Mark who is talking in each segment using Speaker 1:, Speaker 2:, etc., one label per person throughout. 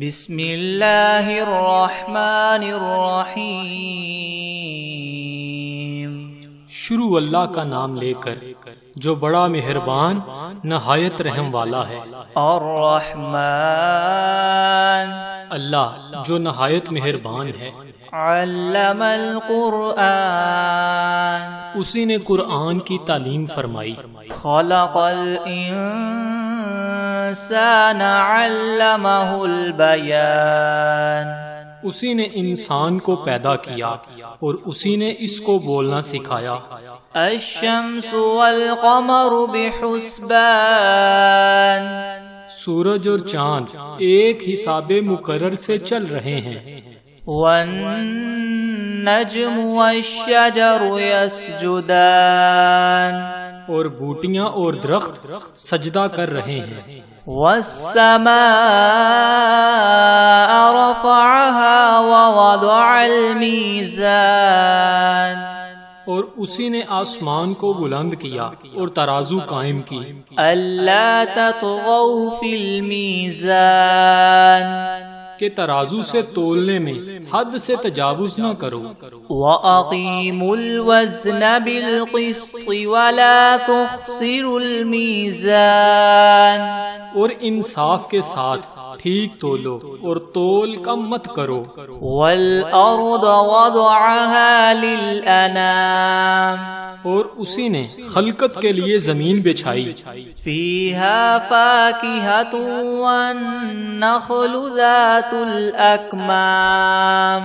Speaker 1: بسم اللہ الرحمن الرحیم۔
Speaker 2: شروع اللہ کا نام لے کر جو بڑا مہربان نہایت رحم والا ہے۔
Speaker 1: الرحمن،
Speaker 2: اللہ جو نہایت مہربان ہے۔
Speaker 1: علم القرآن،
Speaker 2: اسی نے قرآن کی تعلیم فرمائی۔
Speaker 1: خلق الانسان علمہ البیان،
Speaker 2: اسی نے انسان کو پیدا کیا اور اسی نے اس کو بولنا سکھایا۔
Speaker 1: الشمس والقمر بحسبان،
Speaker 2: سورج اور چاند ایک حساب مقرر سے چل رہے ہیں۔
Speaker 1: والنجم والشجر يسجدان،
Speaker 2: اور بوٹیاں اور درخت سجدہ کر رہے ہیں۔
Speaker 1: والسماء رفعها ووضع الميزان،
Speaker 2: اور اسی نے آسمان کو بلند کیا اور ترازو قائم کی۔
Speaker 1: ألا تطغوا في الميزان،
Speaker 2: کہ ترازو سے تولنے میں حد سے تجاوز نہ کرو۔
Speaker 1: وَأَقِيمُوا الْوَزْنَ بِالْقِسْطِ وَلَا تُخْسِرُوا الْمِيزَانَ،
Speaker 2: اور انصاف کے ساتھ ٹھیک تولو اور تول کم مت کرو۔
Speaker 1: وَالْأَرْضَ وَضَعَهَا لِلْأَنَامِ،
Speaker 2: اور اسی نے خلقت کے لیے زمین بچھائی۔
Speaker 1: فِيهَا فَاكِهَةٌ وَالنَّخْلُ ذَاتُ الْأَكْمَامِ،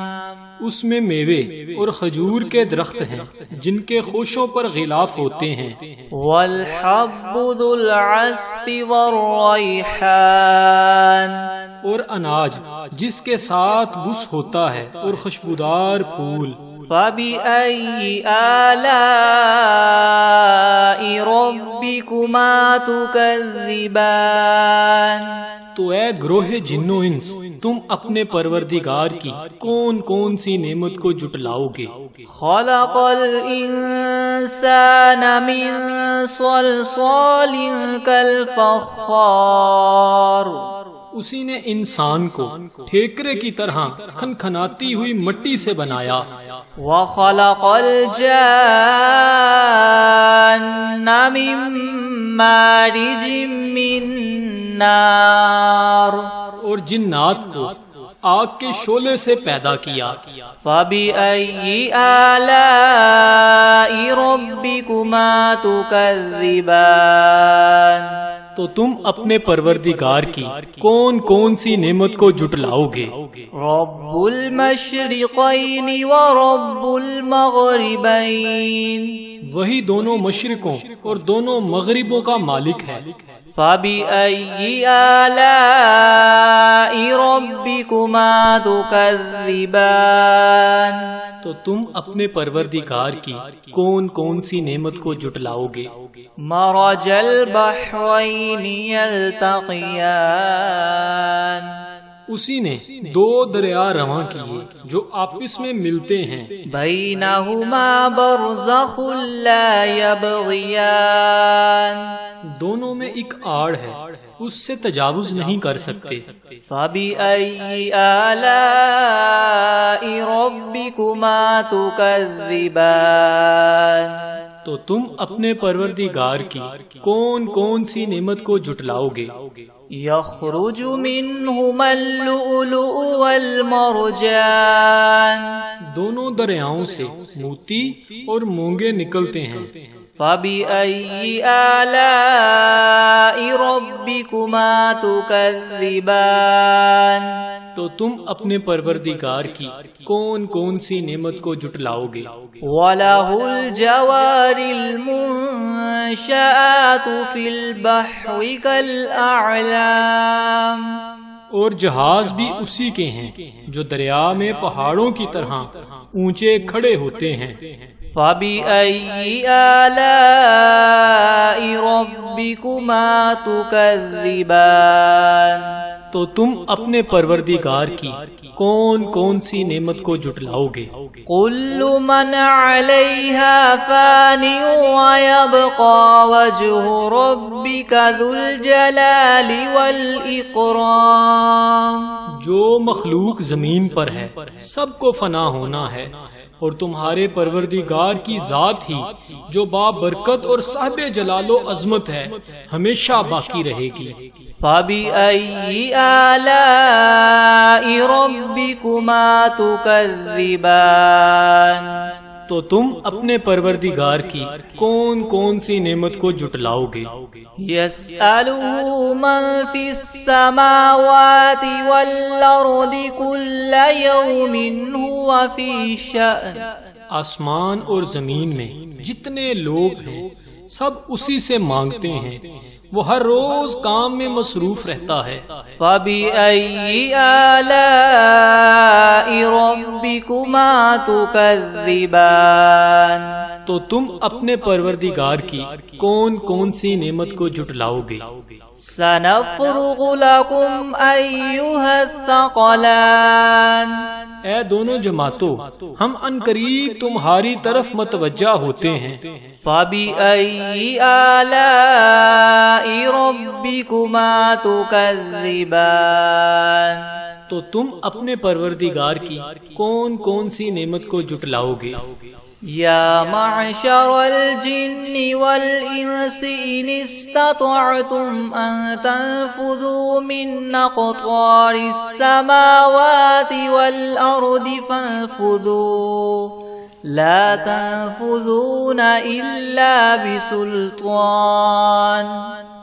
Speaker 2: اس میں میوے اور کھجور کے درخت ہیں جن کے خوشوں پر غلاف ہوتے ہیں۔
Speaker 1: وَالْحَبُّ ذُو الْعَصْفِ وَالرَّيْحَانِ،
Speaker 2: اور اناج جس کے ساتھ بس ہوتا ہے اور خوشبودار پھول۔
Speaker 1: فَبِأَيِّ آلَاءِ رَبِّكُمَا تُكَذِّبَانِ،
Speaker 2: تو اے گروہ جن و انس، تم اپنے پروردگار کی کون کون سی نعمت کو جٹلاؤ گے؟
Speaker 1: خَلَقَ الْإِنسَانَ مِنْ صَلْصَالٍ كَالْفَخَّارِ، اسی
Speaker 2: نے انسان کو ٹھیکرے کی طرح کھنکھناتی ہوئی مٹی سے بنایا۔
Speaker 1: وَخَلَقَ الْجَانَّ مِن مَّارِجٍ مِّن نَّارٍ،
Speaker 2: اور جنات کو آگ کے شعلے سے پیدا کیا۔
Speaker 1: فَبِأَيِّ آلَاءِ رَبِّكُمَا تُكَذِّبَانِ،
Speaker 2: تو تم اپنے پروردگار کی کون کون سی نعمت کو جٹلاؤ گے؟
Speaker 1: رب المشرقین ورب المغربین،
Speaker 2: وہی دونوں مشرقوں اور دونوں مغربوں کا مالک ہے۔
Speaker 1: فَبِأَيِّ آلَاءِ رَبِّكُمَا تُكَذِّبَانِ،
Speaker 2: تو تم اپنے پروردگار کی کون کون سی نعمت کو جٹلاؤ گے؟
Speaker 1: مرج البحرین یلتقیان،
Speaker 2: اسی نے دو دریا رواں کیے جو آپس میں ملتے ہیں۔
Speaker 1: بینہما برزخ لا یبغیان، دونوں
Speaker 2: میں ایک آڑ ہے، اس سے تجاوز نہیں کر سکتے۔
Speaker 1: فَبِأَيِّ آلَاءِ رَبِّكُمَا تُكَذِّبَانِ،
Speaker 2: تو تم اپنے پروردگار کی کون کون سی نعمت کو جٹلاؤ گے؟
Speaker 1: یخرج منہما اللؤلؤ والمرجان، دونوں
Speaker 2: دریاؤں سے موتی اور مونگے نکلتے ہیں۔
Speaker 1: فَبِأَيِّ آلَاءِ رَبِّكُمَا تُكَذِّبَانِ،
Speaker 2: تو تم اپنے پروردگار کی کون کون سی نعمت کو جٹلاؤ گے؟
Speaker 1: وَلَهُ الْجَوَارِ الْمُنشَآتُ فِي الْبَحْرِ كَالْأَعْلَامِ،
Speaker 2: اور جہاز بھی اسی کے ہیں جو دریا میں پہاڑوں کی طرح اونچے کھڑے ہوتے ہیں۔
Speaker 1: فَبِأَيِّ آلَاءِ رَبِّكُمَا تُكَذِّبَانِ،
Speaker 2: تو تم اپنے پروردگار کی کون کون سی نعمت کو جٹلاؤ گے؟
Speaker 1: كل من عليها فان ويبقى وجه ربك ذو الجلال والإكرام،
Speaker 2: جو مخلوق زمین پر ہے سب کو فنا ہونا ہے، اور تمہارے پروردگار کی ذات ہی جو بابرکت اور صاحب جلال و عظمت ہے ہمیشہ باقی رہے گی۔
Speaker 1: فَبِأَيِّ آلَاءِ رَبِّكُمَا تُكَذِّبَانِ،
Speaker 2: تو تم اپنے پروردگار کی کون کون سی نعمت کو جھٹلاؤ گے؟
Speaker 1: يَسْأَلُهُ مَن فِي السَّمَاوَاتِ وَالْأَرْضِ كُلَّ يَوْمٍ هُوَ فِي شَأْنٍ،
Speaker 2: آسمان اور زمین میں جتنے لوگ ہیں سب اسی سے مانگتے ہیں، وہ ہر روز کام میں مصروف رہتا ہے۔
Speaker 1: فَبِأَيِّ آلَاءِ رَبِّكُمَا تُكَذِّبَانِ،
Speaker 2: تو تم اپنے پروردگار کی کون کون سی نعمت کو جھٹلاؤ گے؟
Speaker 1: سَنَفْرُغُ لَكُمْ أَيُّهَا الثَّقَلَانِ،
Speaker 2: اے دونوں جماعتوں، ہم عنقریب تمہاری طرف متوجہ ہوتے ہیں۔
Speaker 1: فَبِأَيِّ آلَاءِ رَبِّكُمَا تُكَذِّبَانِ،
Speaker 2: تو تم اپنے پروردگار کی کون کون سی نعمت کو جھٹلاؤ گے؟
Speaker 1: یا معشر الجن والانس ان استطعتم ان تنفذوا من اقطار السماوات والارض فانفذوا لا تنفذون الا بسلطان۔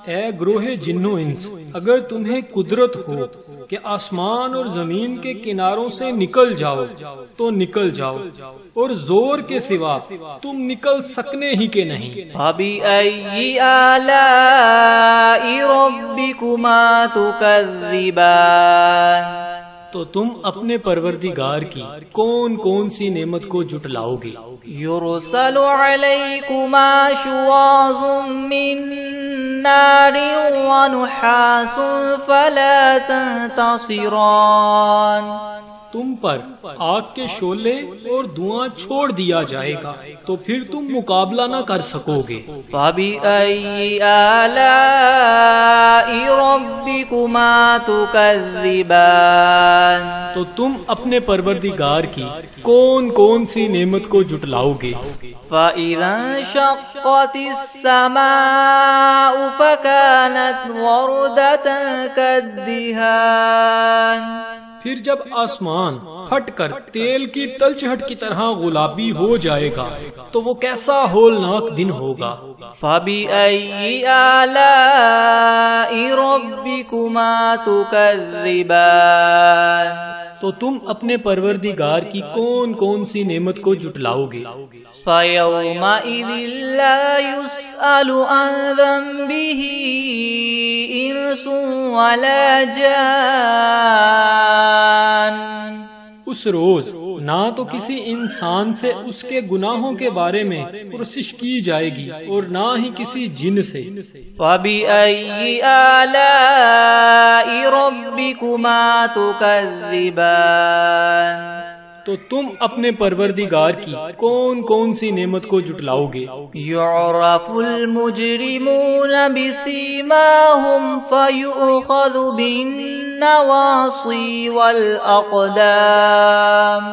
Speaker 2: اے گروہ جن و انس، اگر تمہیں قدرت ہو کہ آسمان اور زمین کے کناروں سے نکل جاؤ تو نکل جاؤ، اور زور کے سوا تم نکل سکنے ہی کے نہیں۔
Speaker 1: فَبِأَيِّ آلَاءِ رَبِّكُمَا تُكَذِّبَانِ،
Speaker 2: تو تم اپنے پروردگار کی کون کون سی نعمت کو جھٹلاؤ گے؟
Speaker 1: يُرْسَلُ عَلَيْكُمَا شُوَاظٌ مِّن نَّارٍ وَنُحَاسٌ فَلَا تَنتَصِرَانِ،
Speaker 3: تم پر آگ کے شعلے اور دھواں چھوڑ دیا جائے گا تو پھر تم مقابلہ نہ کر سکو گے۔
Speaker 1: فَبِأَيِّ آلَاءِ رَبِّكُمَا تُكَذِّبَانِ،
Speaker 2: تو تم اپنے پروردگار کی کون کون سی نعمت کو جھٹلاؤ گے؟
Speaker 1: فَإِذَا انشَقَّتِ السَّمَاءُ فَكَانَتْ وَرْدَةً كَالدِّهَانِ،
Speaker 2: پھر جب آسمان پھٹ کر تیل کی تلچھٹ کی طرح گلابی ہو جائے گا تو وہ کیسا ہولناک دن ہوگا۔
Speaker 1: فَبِأَيِّ آلَاءِ رَبِّكُمَا تُكَذِّبَانِ،
Speaker 2: تو تم اپنے پروردگار کی کون کون سی نعمت کو جھٹلاؤ گے؟
Speaker 1: فَيَوْمَئِذٍ لَا يُسْأَلُ عَنْ ذَنبِهِ إِنسٌ وَلَا جَانٌ،
Speaker 2: اس روز نہ تو کسی انسان سے اس کے گناہوں کے بارے میں پرسش کی جائے گی اور نہ ہی کسی جن سے۔
Speaker 1: فَبِأَيِّ آلَاءِ رَبِّكُمَا تُكَذِّبَانِ،
Speaker 2: تو تم اپنے پروردگار کی کون کون سی نعمت کو جھٹلاؤ گے؟
Speaker 1: يُعْرَفُ الْمُجْرِمُونَ بِسِيمَاهُمْ فَيُؤْخَذُ بِالنَّوَاصِي وَالْأَقْدَامِ،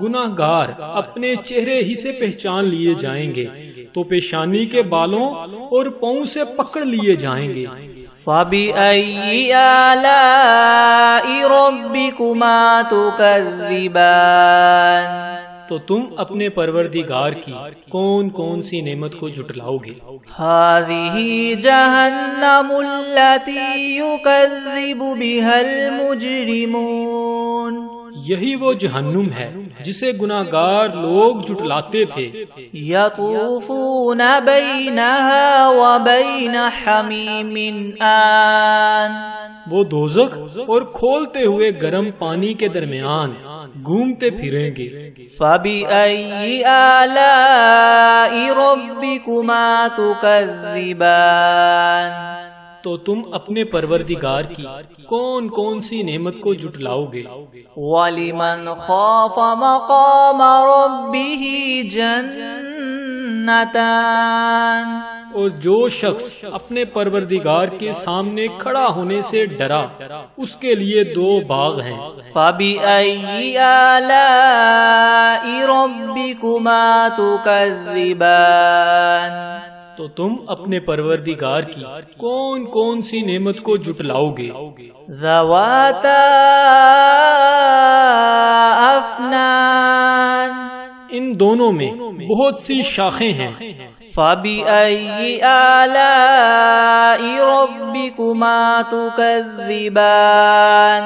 Speaker 2: گناہ گار اپنے چہرے ہی سے پہچان لیے جائیں گے تو پیشانی کے بالوں اور پاؤں سے پکڑ لیے جائیں گے۔
Speaker 1: فَبِأَيِّ آلَاءِ رَبِّكُمَا تُكَذِّبَانِ،
Speaker 2: تو تم اپنے پروردگار کی کون کون سی نعمت کو جھٹلاؤ گے؟
Speaker 1: هَذِهِ جَهَنَّمُ الَّتِي يُكَذِّبُ بِهَا الْمُجْرِمُونَ،
Speaker 2: یہی وہ جہنم ہے جسے گناہ گار لوگ جھٹلاتے تھے۔
Speaker 1: يَطُوفُونَ بَيْنَهَا وَبَيْنَ حَمِيمٍ آن،
Speaker 2: وہ دوزخ اور کھولتے ہوئے گرم پانی کے درمیان گھومتے پھریں گے۔
Speaker 1: فَبِأَيِّ آلَاءِ رَبِّكُمَا تُكَذِّبَانِ،
Speaker 2: تو تم اپنے پروردگار کی کون کون سی نعمت کو جھٹلاؤ گے؟
Speaker 1: وَلِمَنْ خَافَ مَقَامَ رَبِّهِ جَنَّتَانِ،
Speaker 2: اور جو شخص اپنے پروردگار کے سامنے کھڑا ہونے سے ڈرا اس کے لیے 2 باغ ہیں۔
Speaker 1: فَبِأَيِّ آلَاءِ رَبِّكُمَا تُكَذِّبَانِ
Speaker 2: تو تم اپنے پروردگار کی کون کون سی نعمت کو جھٹلاؤ گے؟
Speaker 1: ذَوَاتَا أَفْنَانٍ
Speaker 2: ان دونوں میں بہت سی شاخیں ہیں۔
Speaker 1: فَبِأَيِّ آلَاءِ رَبِّكُمَا تُكَذِّبَانِ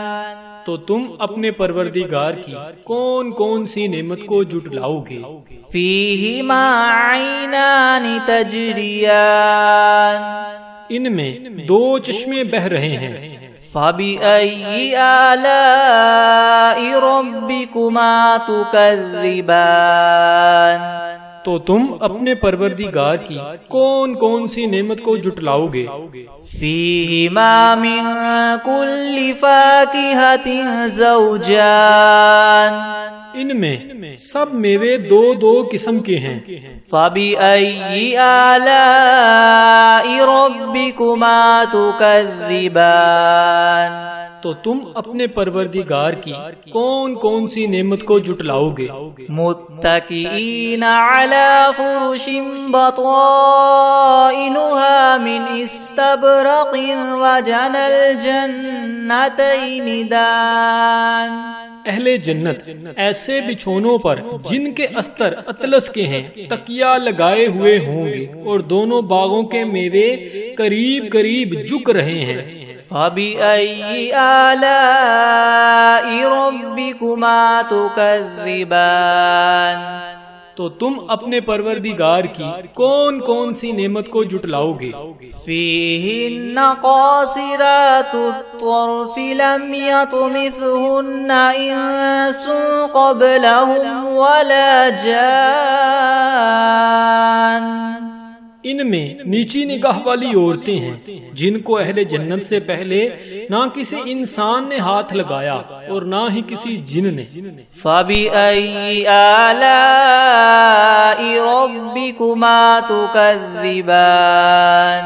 Speaker 2: تو تم اپنے پروردگار کی کون کون سی نعمت کو جھٹلاؤ گے؟
Speaker 1: فِيهِمَا عَيْنَانِ تَجْرِيَانِ
Speaker 2: ان میں 2 چشمے بہہ رہے ہیں۔
Speaker 1: فَبِأَيِّ آلَاءِ رَبِّكُمَا تُكَذِّبَانِ
Speaker 2: تو تم اپنے پروردگار کی کون کون سی نعمت کو جھٹلاؤ گے؟
Speaker 1: فِيهِمَا مِن كُلِّ فَاكِهَةٍ زَوْجَانِ
Speaker 2: ان میں سب میوے 2 قسم کے ہیں۔
Speaker 1: فَبِأَيِّ آلَاءِ رَبِّكُمَا تُكَذِّبَانِ
Speaker 2: تو تم اپنے پروردگار کی کون کون سی نعمت کو جھٹلاؤ گے؟
Speaker 1: متكئين على فرش بطائنها من استبرق وجنى الجنتين دان
Speaker 2: اہل جنت ایسے بچھونوں پر جن کے استر اطلس کے ہیں تکیہ لگائے ہوئے ہوں گے اور دونوں باغوں کے میوے قریب قریب جھک رہے ہیں۔
Speaker 1: فَبِأَيِّ آلَاءِ رَبِّكُمَا تُكَذِّبَانِ
Speaker 2: تو تم اپنے پروردگار کی کون کون سی نعمت کو جھٹلاؤ گے؟
Speaker 1: فِيهِنَّ قَاصِرَاتُ الطَّرْفِ لَمْ يَطْمِثْهُنَّ إِنسٌ قَبْلَهُمْ وَلَا جَانٌّ
Speaker 2: ان میں نیچی نگاہ والی عورتیں ہیں جن کو اہل جنت سے پہلے نہ کسی انسان نے ہاتھ لگایا اور نہ ہی کسی جن نے۔
Speaker 1: فَبِأَيِّ آلَاءِ رَبِّكُمَا تُكَذِّبَانِ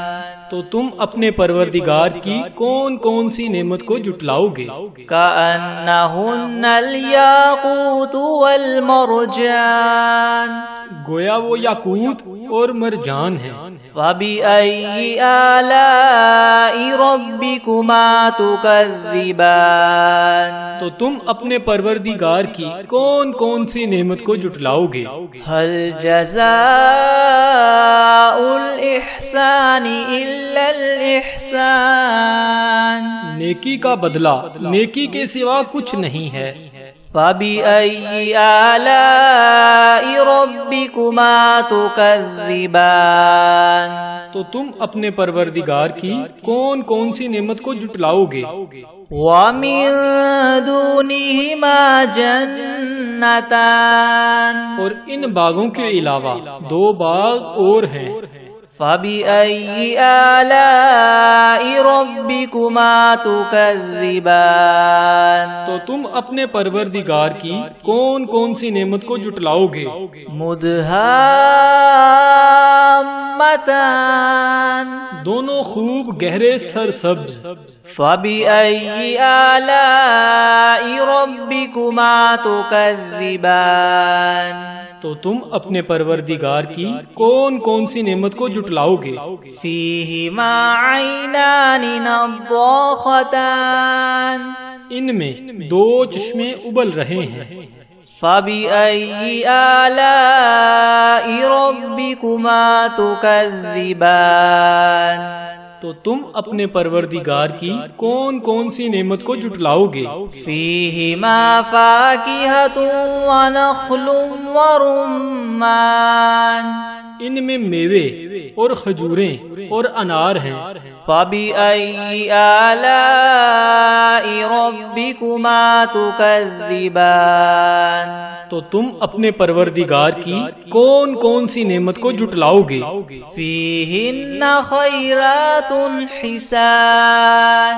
Speaker 2: تو تم اپنے پروردگار کی کون کون سی نعمت کو جھٹلاؤ گے؟
Speaker 1: كَأَنَّهُنَّ الْيَاقُوتُ وَالْمَرْجَانُ
Speaker 2: گویا وہ یاقوت اور مرجان ہیں۔
Speaker 1: فَبِأَيِّ آلَاءِ رَبِّكُمَا تُكَذِّبَانِ
Speaker 2: تو تم اپنے پروردگار کی کون کون سی نعمت کو جھٹلاؤ گے؟
Speaker 1: هَلْ جَزَاءُ الْإِحْسَانِ إِلَّا الْإِحْسَانُ
Speaker 2: نیکی کا بدلہ نیکی کے سوا کچھ نہیں ہے۔
Speaker 1: فَبِأَيِّ آلَاءِ رَبِّكُمَا تُكَذِّبَانِ
Speaker 3: تو تم اپنے پروردگار کی کون کون سی نعمت کو جھٹلاؤ گے؟
Speaker 1: وَمِن دُونِهِمَا جَنَّتَانِ
Speaker 3: اور ان باغوں کے علاوہ 2 باغ اور ہیں۔
Speaker 1: فَبِأَيِّ آلَاءِ رَبِّكُمَا تُكَذِّبَانِ
Speaker 3: تو تم اپنے پروردگار کی کون کون سی نعمت کو جھٹلاؤ گے؟
Speaker 1: مُدْهَامَّتَانِ
Speaker 3: دونوں خوب گہرے سرسبز۔
Speaker 1: فَبِأَيِّ آلَاءِ رَبِّكُمَا تُكَذِّبَانِ
Speaker 3: تو تم اپنے پروردگار کی کون کون سی نعمت کو جھٹلاؤ گے؟
Speaker 1: فِيهِمَا عَيْنَانِ نَضَّاخَتَانِ
Speaker 3: ان میں 2 چشمے ابل رہے ہیں۔
Speaker 1: فَبِأَيِّ آلَاءِ رَبِّكُمَا تُكَذِّبَانِ
Speaker 3: تو تم اپنے پروردگار کی کون کون سی نعمت کو جھٹلاؤ گے؟
Speaker 1: فِيهِمَا فَاكِهَةٌ وَنَخْلٌ وَرُمَّانٌ
Speaker 3: ان میں میوے اور کھجوریں اور انار ہیں۔
Speaker 1: فَبِأَيِّ آلَاءِ رَبِّكُمَا تُكَذِّبَانِ
Speaker 3: تو تم اپنے پروردگار کی کون کون سی نعمت کو جھٹلاؤ گے؟
Speaker 1: فِيهِنَّ خَيْرَاتٌ حِسَانٌ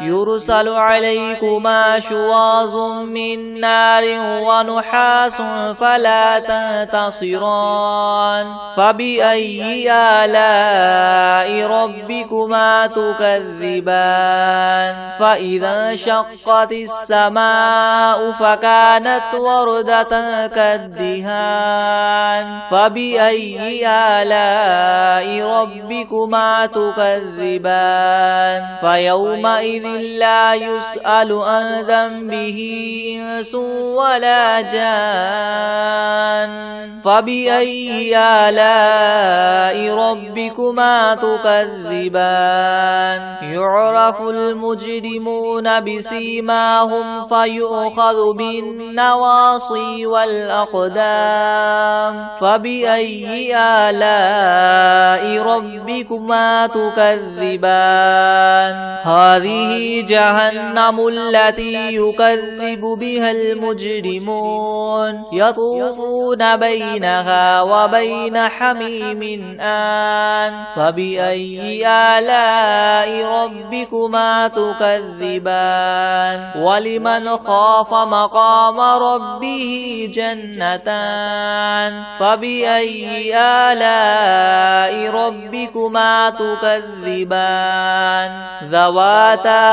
Speaker 1: يرسل عليكما شواظ من نار ونحاس فلا تنتصران فبأي آلاء ربكما تكذبان فإذا انشقت السماء فكانت وردة كالدهان فبأي آلاء ربكما تكذبان فيومئذ لا يسأل عن ذنبه إنس ولا جان فبأي آلاء ربكما تكذبان يعرف المجرمون بسيماهم فيؤخذ بالنواصي والأقدام فبأي آلاء ربكما تكذبان هذه جهنم التي يكذب بها المجرمون يطوفون بينها وبين حميم آن فبأي آلاء ربكما تكذبان ولمن خاف مقام ربه جنتان فبأي آلاء ربكما تكذبان ذواتا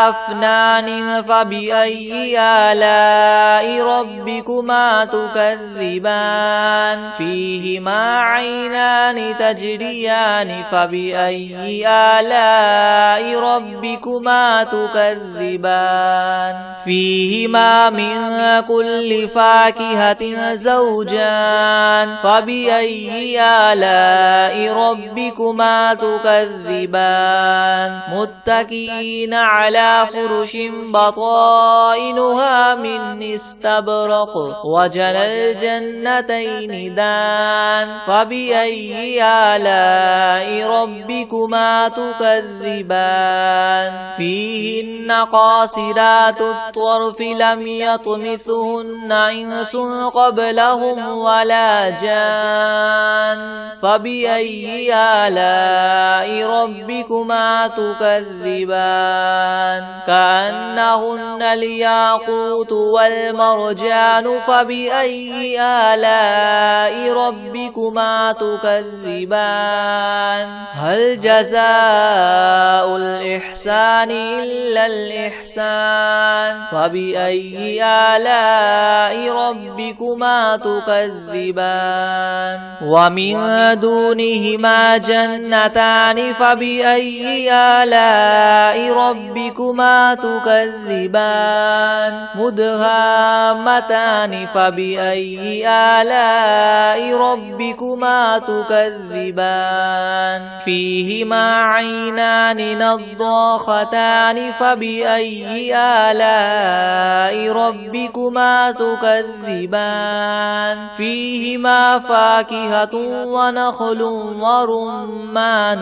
Speaker 1: أفنان فبأي آلاء ربكما تكذبان فيهما عينان تجريان فبأي آلاء ربكما تكذبان فيهما من كل فاكهة زوجان فبأي آلاء ربكما تكذبان متكئين على فرش بطائنها من استبرق وجنى الجنتين دان فبأي آلاء ربكما تكذبان فيهن قاصرات الطرف لم يطمثهن إنس قبلهم ولا جان فبأي آلاء ربكما تكذبان كأنهن الياقوت والمرجان فبأي آلاء ربكما تكذبان هل جزاء الإحسان إلا الإحسان فبأي آلاء ربكما تكذبان ومن دونهما جنتان فبأي آلاء ربكما تكذبان مدهامتان فبأي آلاء ربكما تكذبان فيهما عينان نضاختان فبأي آلاء ربكما تكذبان فيهما فاكهة ونخل ورمان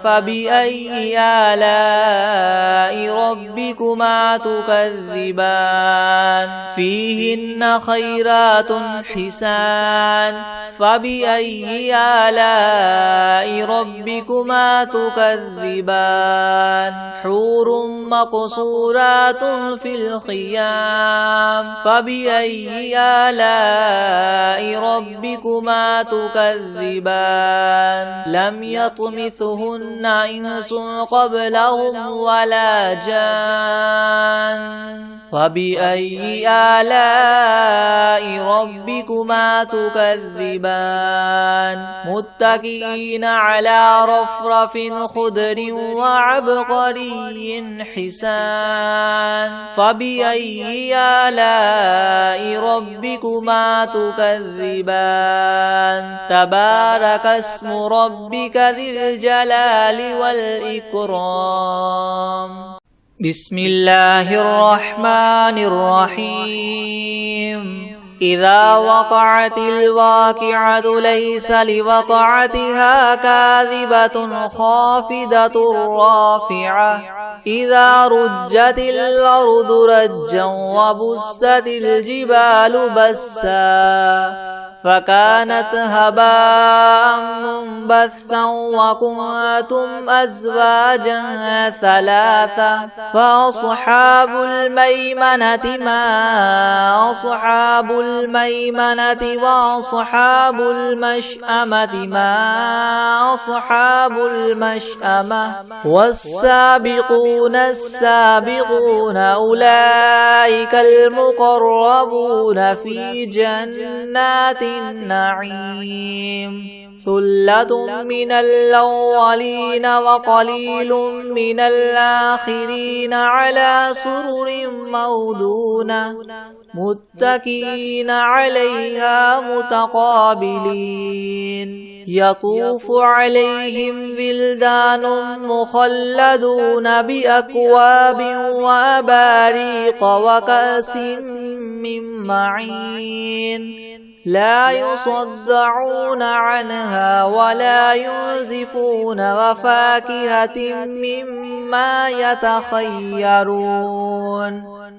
Speaker 1: فبأي آلاء ربكما تكذبان فيهن خيرات حسان فبأي آلاء ربكما تكذبان حور مقصورات في الخيام فبأي آلاء ربكما تكذبان لم يطمثهن إنس قبلهم ولا جان فبأي آلاء ربكما تكذبان متكئين على رفرف خضر وعبقري حسان فبأي آلاء ربكما تكذبان تبارك اسم ربك ذي الجلال والإكرام بسم الله الرحمن الرحيم إذا وقعت الواقعة ليس لوقعتها كاذبة خافضة رافعة إذا رجت الأرض رجا وبست الجبال بسا فكانت هباء منبثا وكنتم أزواجا ثلاثة فأصحاب الميمنة ما أصحاب الميمنة وأصحاب المشأمة ما أصحاب المشأمة والسابقون السابقون أولئك المقربون في جنات النعيم ثلة من الأولين وقليل من الآخرين على سرر موضونة متكئين عليها متقابلين يطوف عليهم ولدان مخلدون بأكواب وأباريق وكأس من معين لا يصدعون عنها ولا ينزفون وفاكهة مما يتخيرون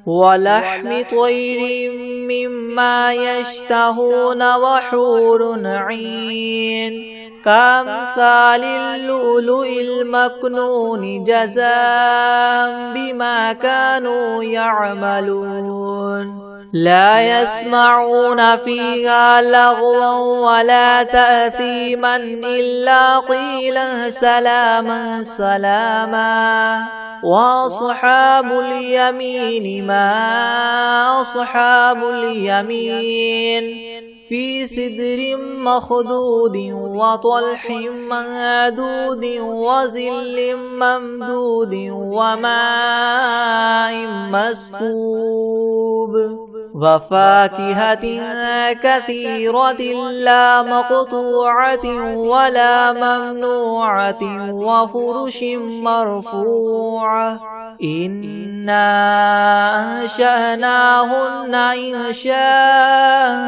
Speaker 1: ولحم طير مما يشتهون وحور عين كأمثال اللؤلؤ المكنون جزاء بما كانوا يعملون لا يسمعون فيها لغوا ولا تأثيما إلا قيلا سلاما سلاما وأصحاب اليمين ما أصحاب اليمين في سدر مخضود وطلح منضود وظل ممدود وماء مسكوب وفاكهة كثيرة لا مقطوعة ولا ممنوعة وفرش مرفوعة إنا أنشأناهن إنشاء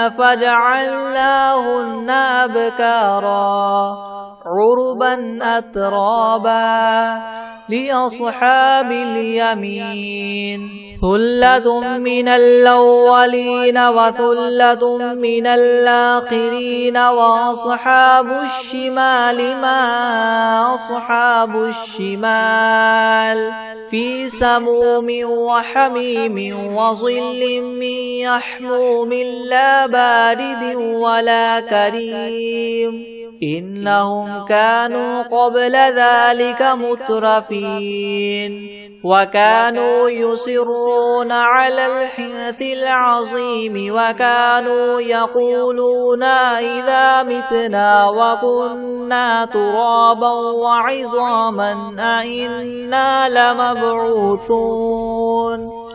Speaker 1: فجعلناهن أبكارا عربا أترابا لأصحاب اليمين ثلة من الأولين وثلة من الآخرين وأصحاب الشمال ما أصحاب الشمال في سموم وحميم وظل من يحموم لا بارد ولا كريم إنهم كانوا قبل ذلك مترفين وكانوا يصرون على الحنث العظيم وكانوا يقولون إذا متنا وكنا ترابا وعظاما أئنا لمبعوثون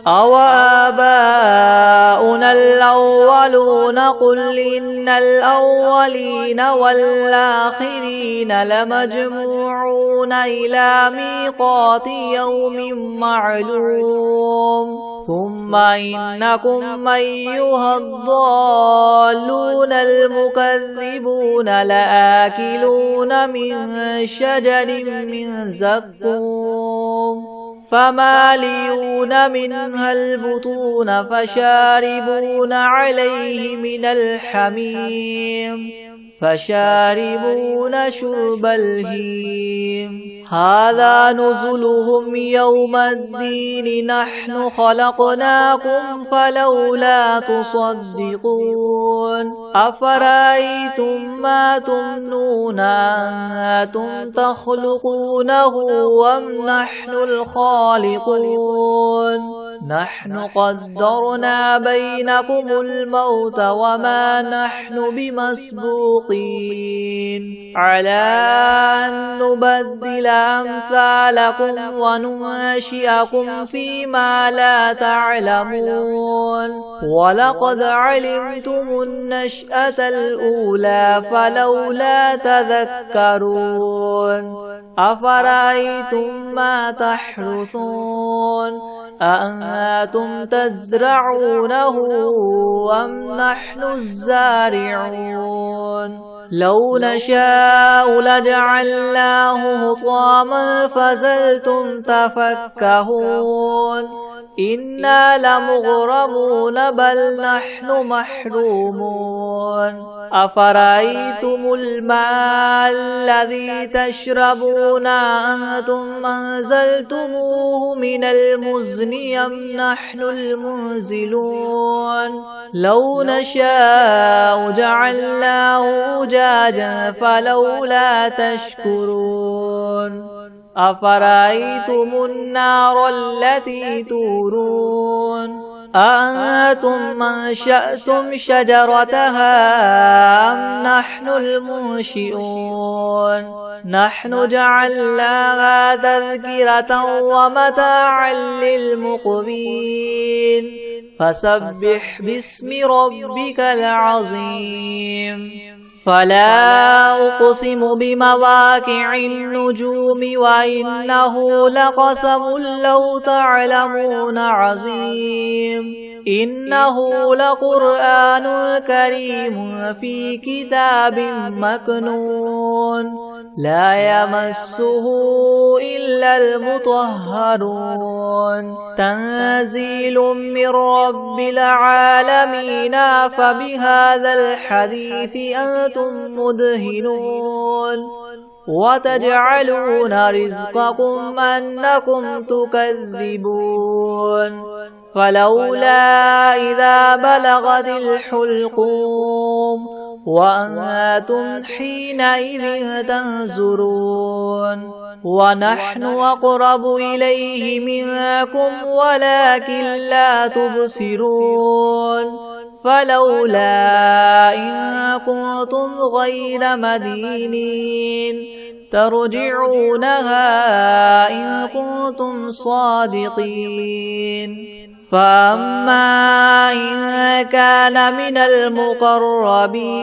Speaker 1: أو آباؤنا الأولون قل إن الأولين والآخرين لمجموعون إلى ميقات يوم معلوم ثم إنكم أيها الضالون المكذبون لآكلون من شجر من زقوم فمالئون منها البطون فشاربون عليه من الحميم فشاربون شرب الهيم هذا نزلهم يوم الدين نحن خلقناكم فلولا تصدقون أفرأيتم ما تمنون أنتم تخلقونه أم نحن الخالقون نحن قدرنا بينكم الموت وما نحن بمسبوقين على أن نبدل أمثالكم وننشئكم فيما لا تعلمون ولقد علمتم النشأة الأولى فلولا تذكرون أفرأيتم ما تحرثون أأنتم تزرعونه أم نحن الزارعون لو نشاء لجعلناه حطاما فظلتم تفكهون إنا لمغرمون بل نحن محرومون أفرأيتم الماء الذي تشربون أنتم أنزلتموه من المزن أم نحن المنزلون لو نشاء جعلناه أجاجا فلولا تشكرون أفرأيتم النار التي تورون أأنتم أنشأتم شجرتها أم نحن المنشئون نحن جعلناها تذكرة ومتاعا للمقوين فسبح باسم ربك العظيم فلا أقسم بمواقع النجوم وإنه لقسم لو تعلمون عظيم إنه لقرآن كريم في كتاب مكنون لا يمسه إلا المطهرون تنزيل من رب العالمين فبهذا الحديث أنتم مدهنون وتجعلون رزقكم أنكم تكذبون فلولا إذا بلغت الحلقوم وأنتم حينئذ تنظرون ونحن أقرب إليه منكم ولكن لا تبصرون فلولا إن كنتم غير مدينين ترجعونها إن كنتم صادقين فأما إن كان من المقربين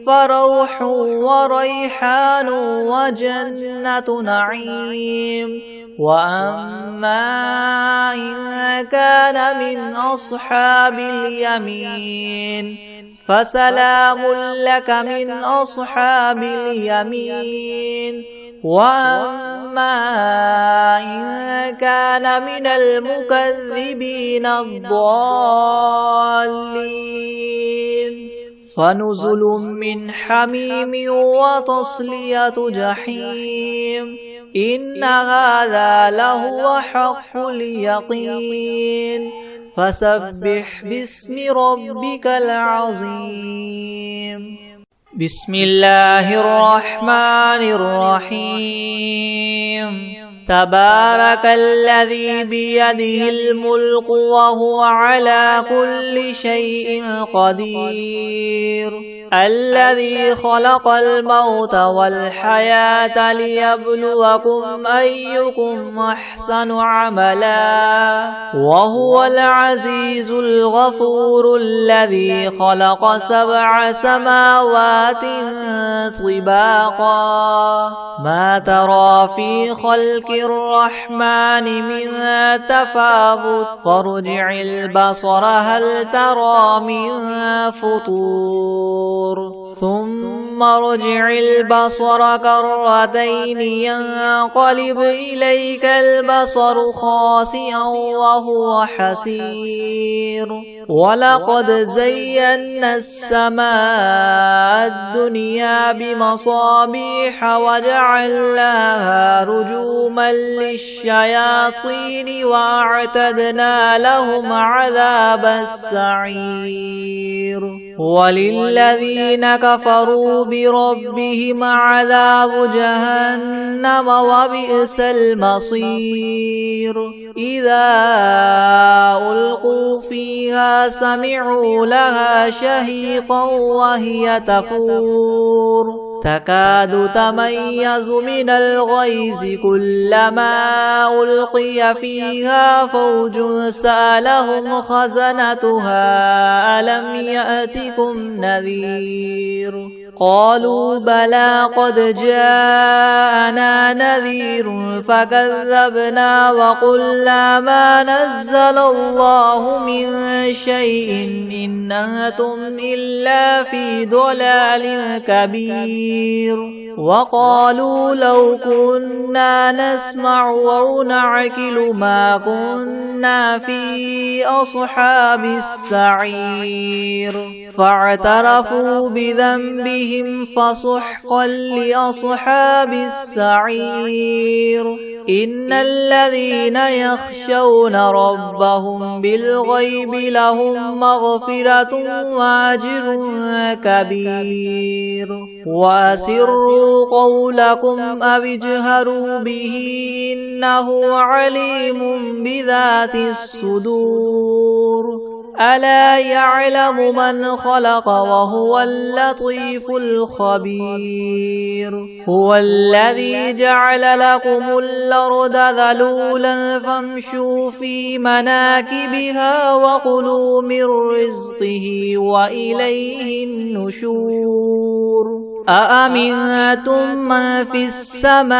Speaker 1: فروح وريحان وجنة نعيم وأما إن كان من أصحاب اليمين فسلام لك من أصحاب اليمين وأما إن كان من المكذبين الضالين فنزل من حميم وتصلية جحيم إن هذا لهو حق اليقين فسبح باسم ربك العظيم بسم الله الرحمن الرحيم تبارك الذي بيده الملك وهو على كل شيء قدير الذي خلق الموت والحياة ليبلوكم أيكم أحسن عملا وهو العزيز الغفور الذي خلق 7 سماوات طباقا ما ترى في خلق الرحمن من تفاوت فارجع البصر هل ترى من فطور ثم ارجع البصر كرتين ينقلب إليك البصر خاسئا وهو حسير ولقد زينا السماء الدنيا بمصابيح وجعلناها رجوما للشياطين وأعتدنا لهم عذاب السعير وللذين كفروا بربهم عذاب جهنم وبئس المصير إذا ألقوا فيها سمعوا لها شهيقا وهي تفور تكاد تميز من الغيظ كلما ألقي فيها فوج سألهم خزنتها ألم يأتكم نذير قالوا بلى قد جاءنا نذير فكذبنا وقلنا ما نزل الله من شيء إن أنتم إلا في ضلال كبير وقالوا لو كنا نسمع أو نعقل ما كنا في أصحاب السعير فاعترفوا بذنبهم فسحقا لأصحاب السعير إن الذين يخشون ربهم بالغيب لهم مغفرة وأجر كبير وأسروا قولكم أو اجهروا به إنه عليم بذات الصدور ألا يعلم من خلق وهو اللطيف الخبير هو الذي جعل لكم الأرض ذلولا فامشوا في مناكبها وكلوا من رزقه وإليه النشور أأمنتم من في السماء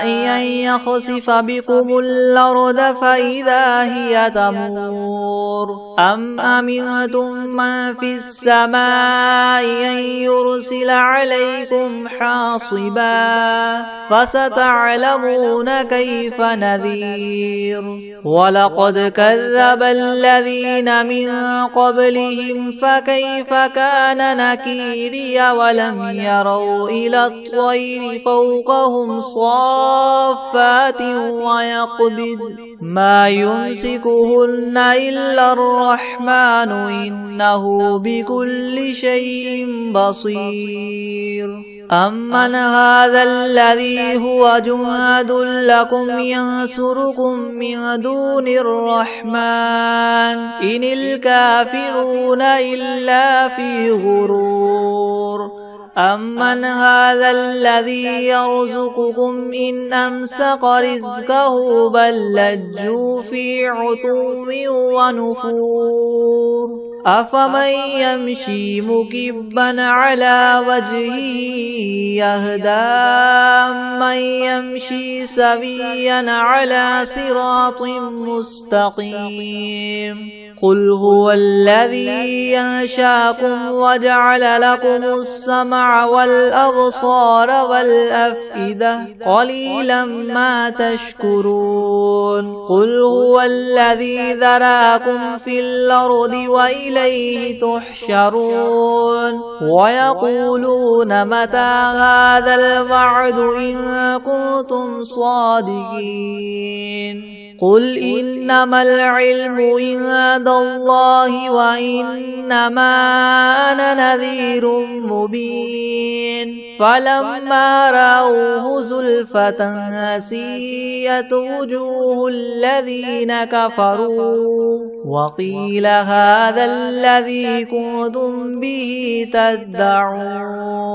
Speaker 1: أن يخسف بكم الأرض فإذا هي تمور أم أمنتم من في السماء أن يرسل عليكم حاصبا فستعلمون كيف نذير ولقد كذب الذين من قبلهم فكيف كان نكيري ولم يروا إلى الطير فوقهم صافات ويقبض ما يمسكهن إلا الرحمن إنه بكل شيء بصير أمن هذا الذي هو جند لكم ينصركم من دون الرحمن إن الكافرون إلا في غرور أمن هذا الذي يرزقكم إن أمسك رزقه بل لجوا في عتو ونفور أفمن يمشي مكبا على وجهه يهدى من يمشي سويا على صراط مستقيم قل هو الذي ينشاكم وجعل لكم السمع والأبصار والأفئدة قليلا ما تشكرون قل هو الذي ذراكم في الأرض وإليه تحشرون ويقولون متى هذا الوعد إن كنتم صادقين قل إنما العلم عند الله وإنما أنا نذير مبين فلما رأوه زلفة سيئت وجوه الذين كفروا وقيل هذا الذي كنتم به تدعون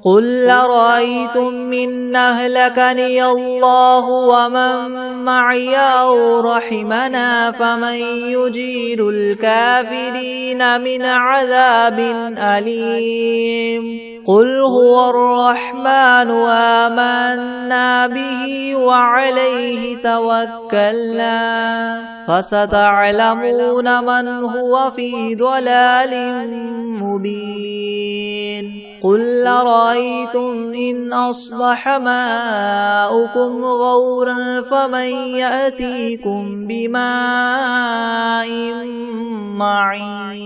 Speaker 1: قل أرأيتم إن أهلكني الله ومن معي أو رحمنا فمن يجير الكافرين من عذاب أليم قل هو الرحمن آمنا به وعليه توكلنا فستعلمون من هو في ضلال مبين قل أرأيتم إن أصبح ماؤكم غورا فمن يأتيكم بماء معين